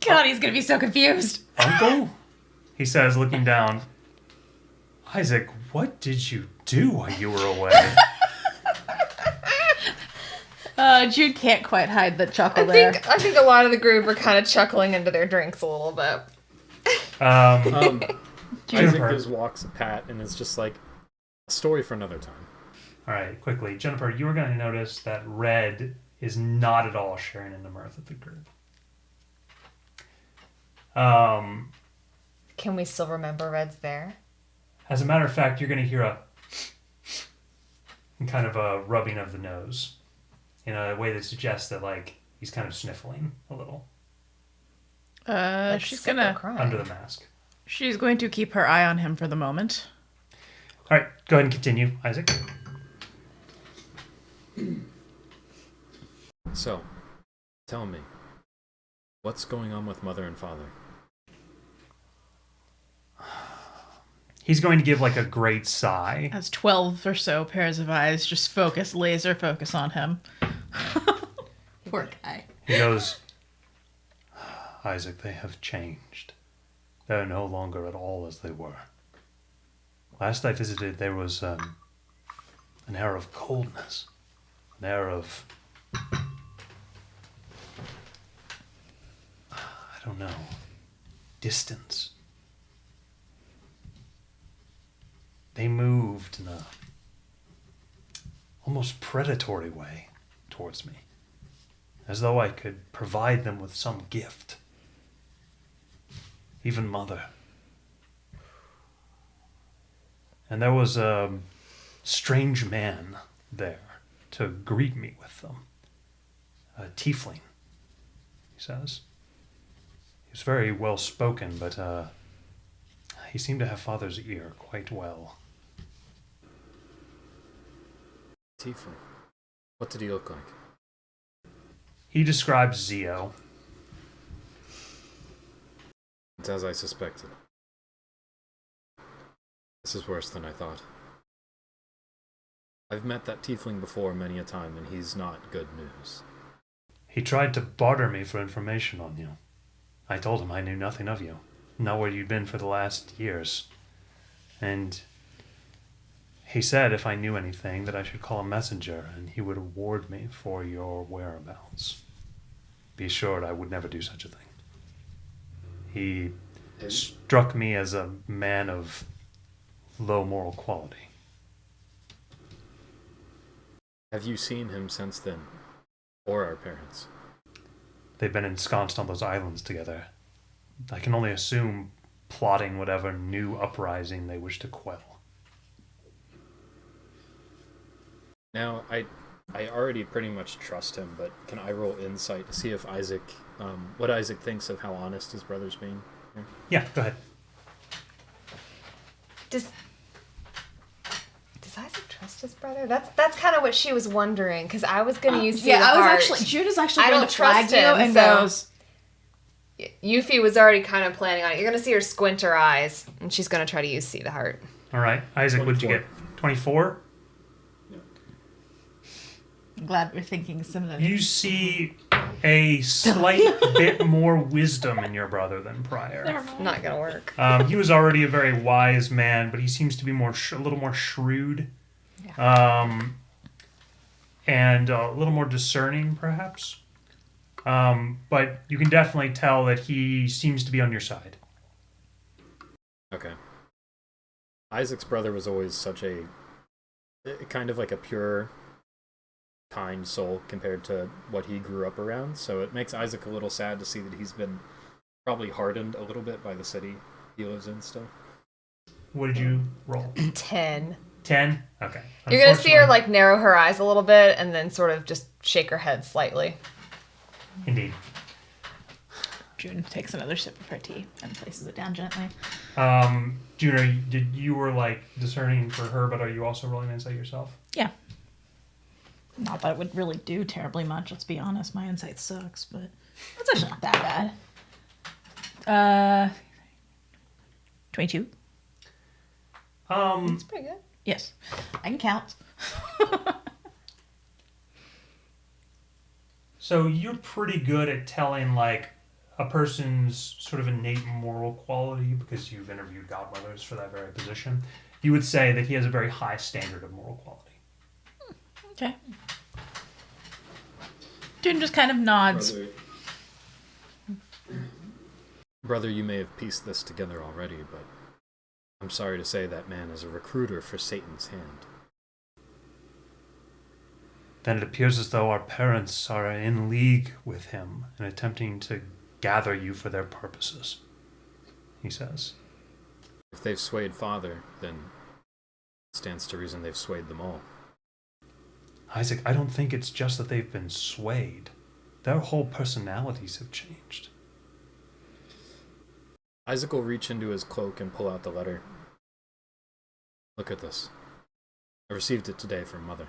God, he's gonna be so confused. "Uncle?" He says, looking down. "Isaac, what did you do while you were away?" Jude can't quite hide the chuckle there. I think a lot of the group are kind of chuckling into their drinks a little bit. Isaac Jennifer. gives Walks a pat and is just like, a story for another time. All right, quickly. Jennifer, you are going to notice that Red is not at all sharing in the mirth of the group. Can we still remember Red's there? As a matter of fact, you're going to hear a kind of a rubbing of the nose in a way that suggests that like he's kind of sniffling a little She's gonna under the mask. She's going to keep her eye on him for the moment. All right, go ahead and continue, Isaac. So, tell me, what's going on with Mother and Father? He's going to give like a great sigh. Has 12 or so pairs of eyes just laser focus on him. Poor guy. He goes, Isaac, they have changed. They're no longer at all as they were. Last I visited, there was an air of coldness, an air of, I don't know, distance. They moved in a almost predatory way towards me, as though I could provide them with some gift. Even Mother. And there was a strange man there to greet me with them. A tiefling, he says. He was very well spoken, but he seemed to have Father's ear quite well. Tiefling. What did he look like? He describes Zio. It's as I suspected. This is worse than I thought. I've met that tiefling before many a time, and he's not good news. He tried to barter me for information on you. I told him I knew nothing of you, not where you'd been for the last years. And he said if I knew anything that I should call a messenger, and he would reward me for your whereabouts. Be assured I would never do such a thing. He struck me as a man of low moral quality. Have you seen him since then? Or our parents? They've been ensconced on those islands together. I can only assume plotting whatever new uprising they wish to quell. Now, I already pretty much trust him, but can I roll insight to see if Isaac, what Isaac thinks of how honest his brother's being? Yeah, go ahead. Does Isaac trust his brother? That's kind of what she was wondering, because I was going to use Yeah, I was heart. actually, Judah's actually I going don't to flag trust you him, and so- goes, Yuffie was already kind of planning on it. You're going to see her squint her eyes, and she's going to try to use see the heart. All right, Isaac, what'd you get? 24? I'm glad we're thinking similarly. You see a slight bit more wisdom in your brother than prior. Not going to work. He was already a very wise man, but he seems to be a little more shrewd, and a little more discerning, perhaps. But you can definitely tell that he seems to be on your side. Okay. Isaac's brother was always such a kind of like a pure, kind soul compared to what he grew up around, so it makes Isaac a little sad to see that he's been probably hardened a little bit by the city he lives in still. What did you roll? 10. 10? Okay. You're going to see her like narrow her eyes a little bit and then sort of just shake her head slightly. Indeed. June takes another sip of her tea and places it down gently. June, you were like discerning for her, but are you also rolling insight yourself? Yeah. Not that it would really do terribly much, let's be honest. My insight sucks, but it's actually not that bad. 22? That's pretty good. Yes. I can count. So you're pretty good at telling like a person's sort of innate moral quality because you've interviewed godmothers for that very position. You would say that he has a very high standard of moral quality. Okay. June just kind of nods. Brother, you may have pieced this together already, but I'm sorry to say that man is a recruiter for Satan's hand. Then it appears as though our parents are in league with him and attempting to gather you for their purposes, he says. If they've swayed father, then it stands to reason they've swayed them all. Isaac, I don't think it's just that they've been swayed. Their whole personalities have changed. Isaac will reach into his cloak and pull out the letter. Look at this. I received it today from Mother.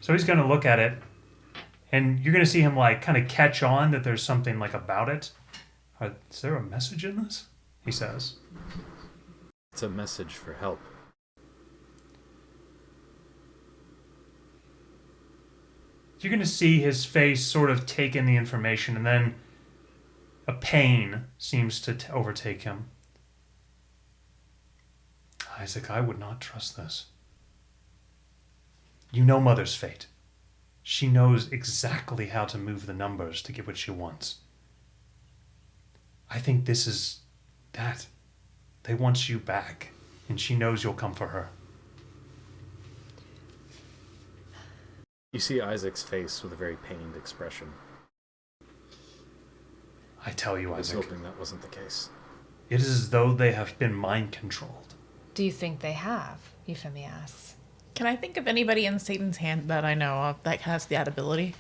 So he's going to look at it, and you're going to see him like kind of catch on that there's something like about it. Is there a message in this? He says. It's a message for help. You're going to see his face sort of take in the information, and then a pain seems to overtake him. Isaac, I would not trust this. You know Mother's fate. She knows exactly how to move the numbers to get what she wants. I think this is that. They want you back, and she knows you'll come for her. You see Isaac's face with a very pained expression. I tell you, I was Isaac, hoping that wasn't the case. it is as though they have been mind-controlled. Do you think they have? Euphemia asks. Can I think of anybody in Satan's hand that I know of that has that ability?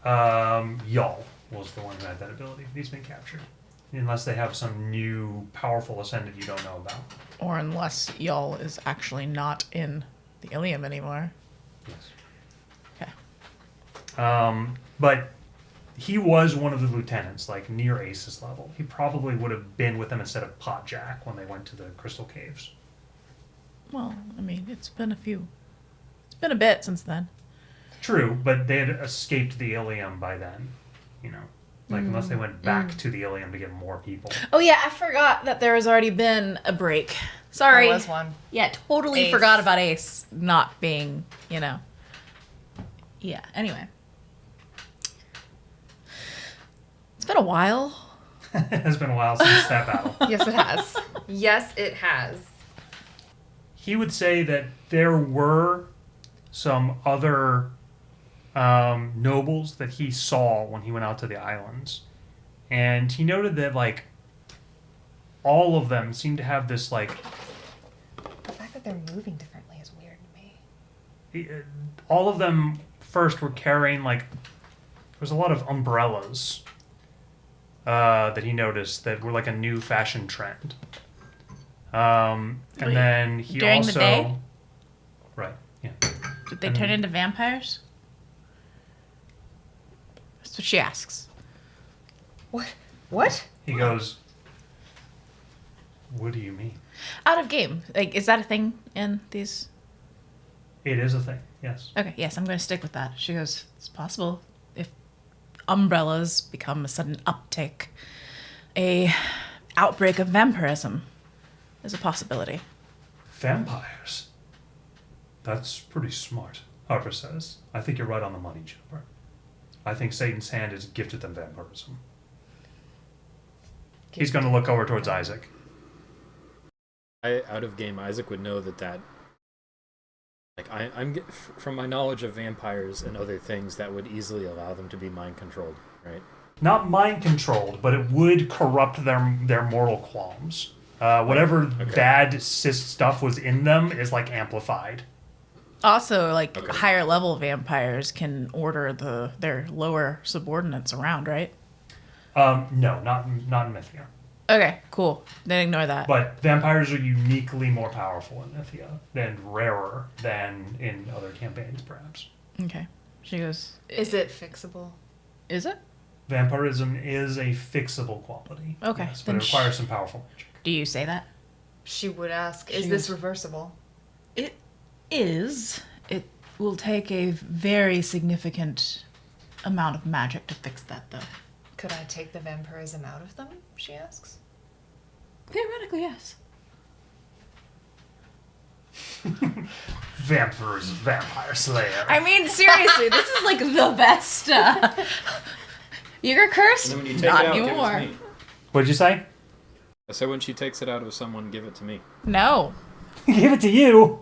Y'all was the one who had that ability. He's been captured. Unless they have some new powerful ascendant you don't know about. Or unless y'all is actually not in the Ilium anymore. Yes. Okay. But he was one of the lieutenants, like near Ace's level. He probably would have been with them instead of Potjack when they went to the Crystal Caves. Well, I mean, it's been a bit since then. True, but they had escaped the Ilium by then, you know. Like, unless they went back to the Ilium to get more people. Oh yeah, I forgot that there has already been a break. Sorry. There was one. Yeah, totally Ace. forgot about Ace not being, you know. Yeah, anyway. It's been a while. It has been a while since that battle. Yes, it has. Yes, it has. He would say that there were some other nobles that he saw when he went out to the islands. And he noted that, like, all of them seem to have this, like... The fact that they're moving differently is weird to me. All of them first were carrying, like... There was a lot of umbrellas that he noticed that were, like, a new fashion trend. And Wait, then he during also... the day? Right, yeah. Did they turn into vampires? That's what she asks. What? He goes, what do you mean? Out of game. Like, is that a thing in these? It is a thing, yes. Okay, yes, I'm going to stick with that. She goes, it's possible if umbrellas become a sudden uptick, a outbreak of vampirism is a possibility. Vampires? That's pretty smart, Harper says. I think you're right on the money, Juniper. I think Satan's hand has gifted them vampirism. He's going to look over towards Isaac. Out of game, Isaac would know that like I'm from my knowledge of vampires and other things that would easily allow them to be mind controlled, right? Not mind controlled, but it would corrupt their mortal qualms. Whatever bad stuff was in them is like amplified. Also, like higher level vampires can order their lower subordinates around, right? No, not in Mythia. Okay, cool. Then ignore that. But vampires are uniquely more powerful in Mythia and rarer than in other campaigns, perhaps. Okay. She goes, Is it fixable? is it? Vampirism is a fixable quality. Okay, Yes, but then it requires some powerful magic. Do you say that? She would ask, is this reversible? It is. It will take a very significant amount of magic to fix that, though. Could I take the vampirism out of them? She asks. Theoretically, yes. Vampire Slayer. I mean, seriously, this is like the best. You're cursed? And then when you take Not it out, anymore. give it to me. What'd you say? I said when she takes it out of someone, give it to me. No. Give it to you.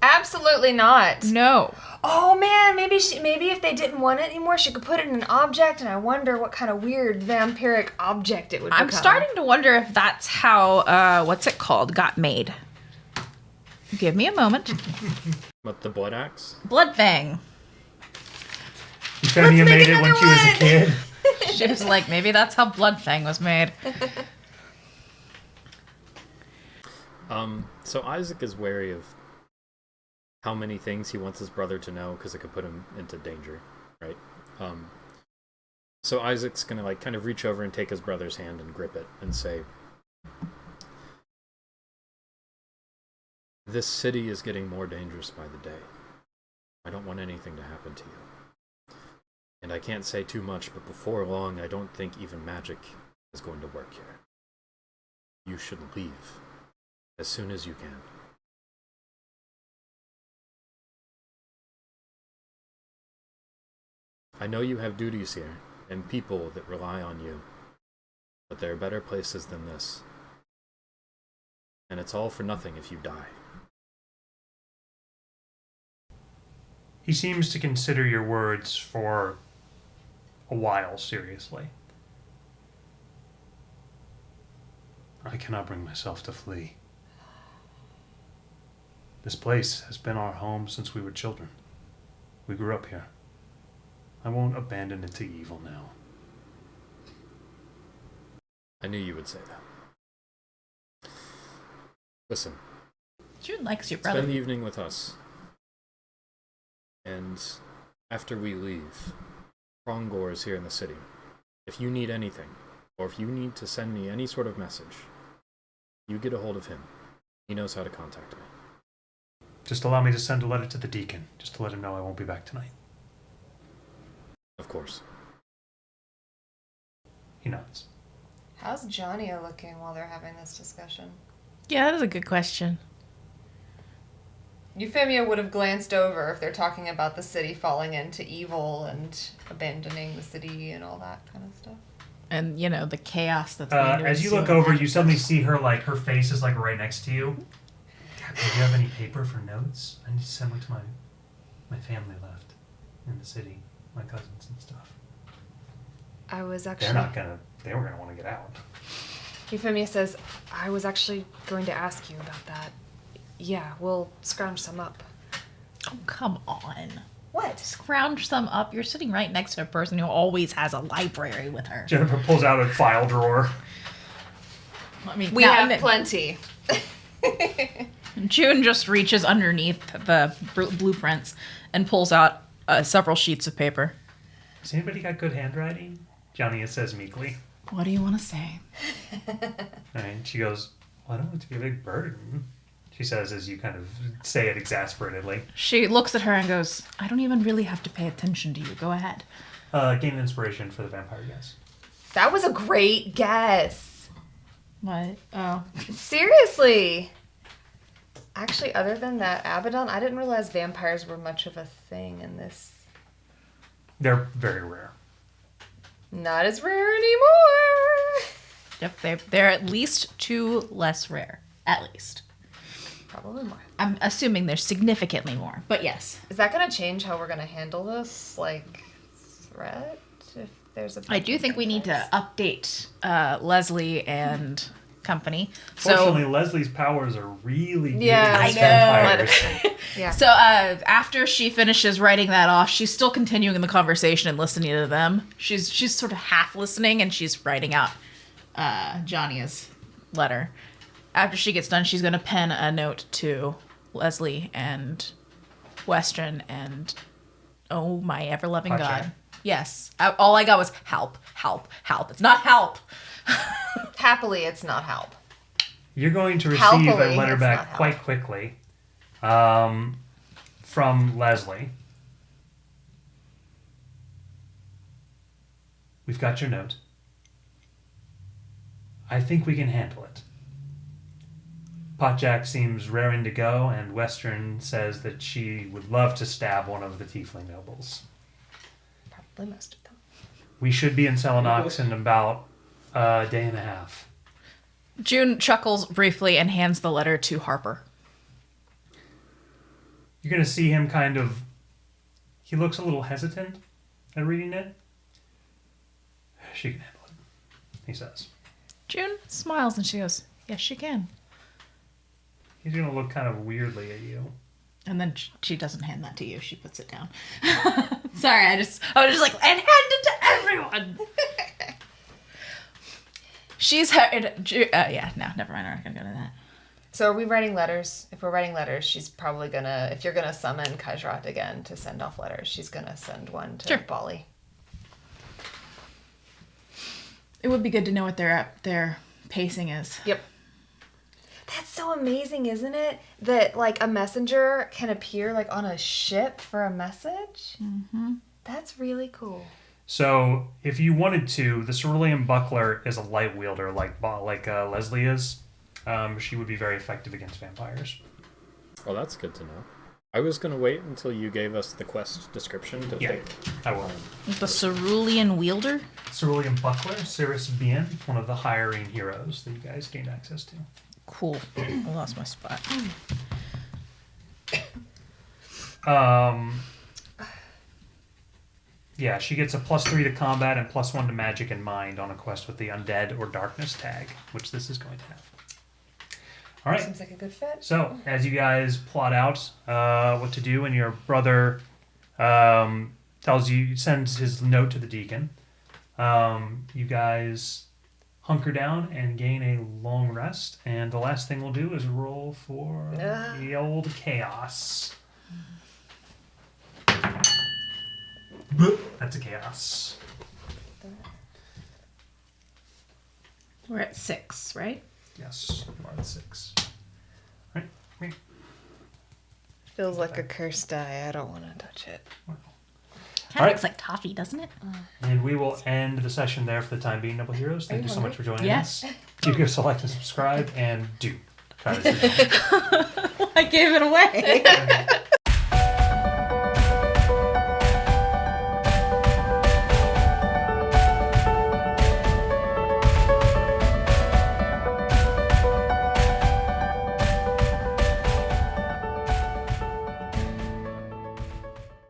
Absolutely not. No. Oh man, maybe if they didn't want it anymore, she could put it in an object, and I wonder what kind of weird vampiric object it would become. I'm starting to wonder if that's how, what's it called, got made. Give me a moment. What, the blood axe? Blood Fang. Euphemia made it when she was a kid. She was like, maybe that's how Blood Fang was made. So Isaac is wary of how many things he wants his brother to know because it could put him into danger, right? So Isaac's gonna like kind of reach over and take his brother's hand and grip it and say, "This city is getting more dangerous by the day. I don't want anything to happen to you. And I can't say too much, but before long, I don't think even magic is going to work here. You should leave as soon as you can." I know you have duties here, and people that rely on you, but there are better places than this. And it's all for nothing if you die. He seems to consider your words for a while seriously. I cannot bring myself to flee. This place has been our home since we were children. We grew up here. I won't abandon it to evil now. I knew you would say that. Listen. June likes your brother. Spend the evening with us. And after we leave, Krongor is here in the city. If you need anything, or if you need to send me any sort of message, you get a hold of him. He knows how to contact me. Just allow me to send a letter to the deacon, just to let him know I won't be back tonight. Of course. He nods. How's Johnny looking while they're having this discussion? Yeah, that is a good question. Euphemia would have glanced over if they're talking about the city falling into evil and abandoning the city and all that kind of stuff. And, you know, the chaos that's going to as you ensue. look over, you suddenly see her, like, her face is, like, right next to you. God, do you have any paper for notes? I need to send one to my family left in the city. My cousins and stuff. I was actually... They were gonna want to get out. Euphemia says, I was actually going to ask you about that. Yeah, we'll scrounge some up. Oh, come on. What? Scrounge some up. You're sitting right next to a person who always has a library with her. Jennifer pulls out a file drawer. I mean, We have plenty. June just reaches underneath the blueprints and pulls out several sheets of paper. Has anybody got good handwriting? Johnny says meekly. What do you want to say? And she goes, well, I don't want it to be a big burden. She says as you kind of say it exasperatedly. She looks at her and goes, I don't even really have to pay attention to you. Go ahead. Gain inspiration for the vampire guess. That was a great guess. What? Oh. Seriously. Actually, other than that, Abaddon, I didn't realize vampires were much of a thing in this. They're very rare. Not as rare anymore. Yep, they're at least 2 less rare. At least. Probably more. I'm assuming there's significantly more, but yes. Is that going to change how we're going to handle this, like, threat? If there's a... I do think we need to update Leslie and company. Fortunately, Leslie's powers are really good Yeah, against I know. vampires. Yeah. So after she finishes writing that off, she's still continuing the conversation and listening to them. She's sort of half listening and she's writing out Johnny's letter. After she gets done, she's going to pen a note to Leslie and Western and oh my ever-loving Pache. God. Yes. All I got was help, help, help. It's not help. Happily, it's not help. You're going to receive Helpfully, a letter it's back not help. quite quickly from Leslie. We've got your note. I think we can handle it. Potjack seems raring to go, and Western says that she would love to stab one of the tiefling nobles. Probably most of them. We should be in Selenox in about a day and a half. June chuckles briefly and hands the letter to Harper. You're going to see him kind of... He looks a little hesitant at reading it. She can handle it, he says. June smiles and she goes, yes, she can. He's going to look kind of weirdly at you. And then she doesn't hand that to you. She puts it down. Sorry, I was just like, and hand it to everyone. She's heard... yeah, no, never mind. I'm not going to go to that. So are we writing letters? If we're writing letters, she's probably gonna, if you're gonna summon Kajrat again to send off letters, she's gonna send one to Sure. Bali. It would be good to know what their pacing is. Yep. That's so amazing, isn't it? That like a messenger can appear like on a ship for a message. Mm-hmm. That's really cool. So, if you wanted to, the cerulean buckler is a light wielder, like Leslie is. She would be very effective against vampires. Well, that's good to know. I was going to wait until you gave us the quest description to Yeah, take. I will. The cerulean wielder? Cerulean buckler, Cirrus Bien, one of the hiring heroes that you guys gained access to. Cool. I lost my spot. Yeah, she gets a +3 to combat and +1 to magic and mind on a quest with the undead or darkness tag, which this is going to have. All right. Seems like a good fit. So, as you guys plot out what to do, and your brother sends his note to the deacon, you guys hunker down and gain a long rest. And the last thing we'll do is roll for the old chaos. That's a chaos. We're at 6, right? Yes, you are at 6. Right. Feels like a cursed die. I don't want to touch it. Kind of All right. looks like toffee, doesn't it? And we will end the session there for the time being, Noble Heroes. Thank you so much for joining Yes. us. Do give us a like and subscribe, and do try to sit down. I gave it away.